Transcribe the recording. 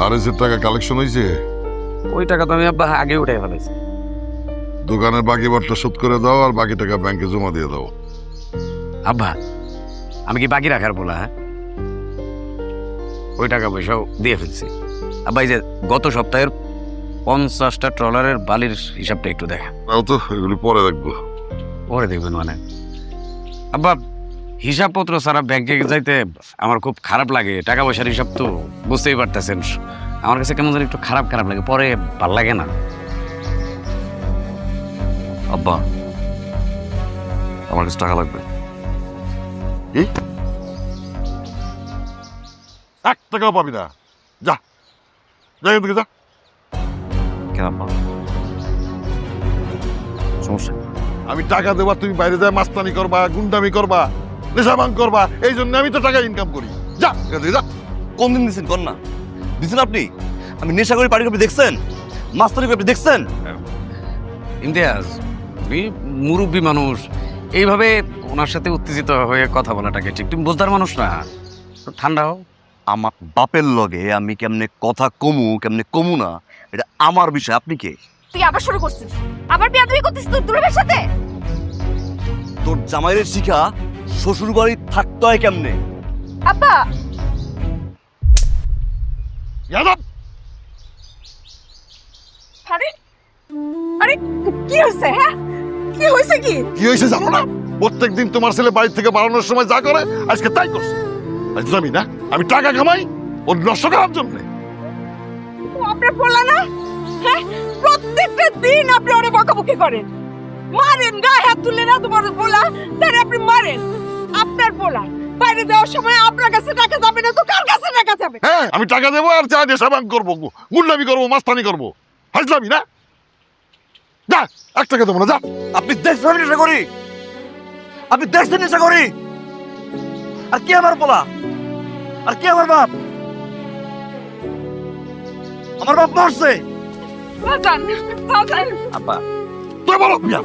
আর যে টাকা কালেকশন হয়েছে ওই টাকা তো আমি আব্বা আগে উঠে ফেলেছি। দোকানের বাকি বারটা শোধ করে দাও আর বাকি টাকা ব্যাংকে জমা দিয়ে দাও। আব্বা আমি কি বাকি রাখার বলা? হ্যাঁ, ওই টাকা পয়সাও দিয়ে ফেলছি। আব্বা এই যে গত সপ্তাহের 50টা ট্রলারের বালির হিসাবটা একটু দেখা। তাও তো এগুলি পরে দেখবো। পরে দেখবেন মানে? আব্বা হিসাবপত্র ছাড়া ব্যাংকে যাইতে আমার খুব খারাপ লাগে। টাকা পয়সার হিসাব তো বুঝতেই পারতেছেন, আমার কাছে কেমন যেন একটু খারাপ খারাপ লাগে, পরে ভাল লাগে না। আব্বা আমার কাছে টাকা লাগবে। কি? 1 টাকাও পাবি না, যা যা এখান থেকে যা। কেন আব্বা, সমস্যা? আমি টাকা দেবা, তুমি বাইরে যায় মাস্তানি করবা, গুন্ডামি করবা, নেশা ভাঙ করবা, এই জন্য আমি তো টাকা ইনকাম করি। যা এখান থেকে যা। কোন দিন দিচ্ছেন কর না? দিচ্ছেন আপনি? আমি নেশা করি পার্টি আপনি দেখছেন? মাস্টারি আপনি দেখছেন? ইমতিয়াজ, তুমি মুরব্বী মানুষ, এইভাবে ওনার সাথে উত্তেজিত হয়ে কথা বলাটাকে ঠিক, তুমি বুঝদার মানুষ না, একটু ঠান্ডা হও। আমার বাপের লগে আমি কেমনে কথা কমু কেমনে কমু না এটা আমার বিষয়। আপনি কে? তুই আবার শুরু করছিস, আবার বিয়াদবি করছিস তোর দুলাভাইয়ের সাথে। তোর জামাইয়ের শিখা শ্বশুর বাড়ি থাকতে হয় কেমনে? আব্বা যাদব, আরে আরে কি হয়েছে? হ্যাঁ কি হয়েছে? কি হয়েছে জানো না? প্রত্যেকদিন তোমার ছেলে বাড়ি থেকে বাড়ানোর সময় যা করে আজকে তাই করছে। বুঝলামই না, আমি টাকা কামাই ওর নষ্ট করার জন্য। ও আপনার বলা না? হ্যাঁ, প্রত্যেকটা দিন আপনি ওরে বকাবকি করেন, মারেন, গায়ে হাত তুললে না তোমার বলা তারে আপনি মারেন। আপনার বলা বাইরে যাওয়ার সময় আপনার কাছে টাকা যাবে না তো কার কাছে টাকা যাবে? হ্যাঁ, আমি টাকা দেবো আর যা নেশা ভাঙ করবো, গুন্ডামি করবো, মাস্তানি করবো। হাসলামই না, যা 1 টাকা দেবো না, যা। আপনি দেখছেন আমি নেশা করি? আপনি দেখছেন নেশা করি? আর কি আমার বলা? আর কি আমার বাপ? আমার বাপ মরছে। বাজান বাজান আব্বা তুই বলো মিয়া,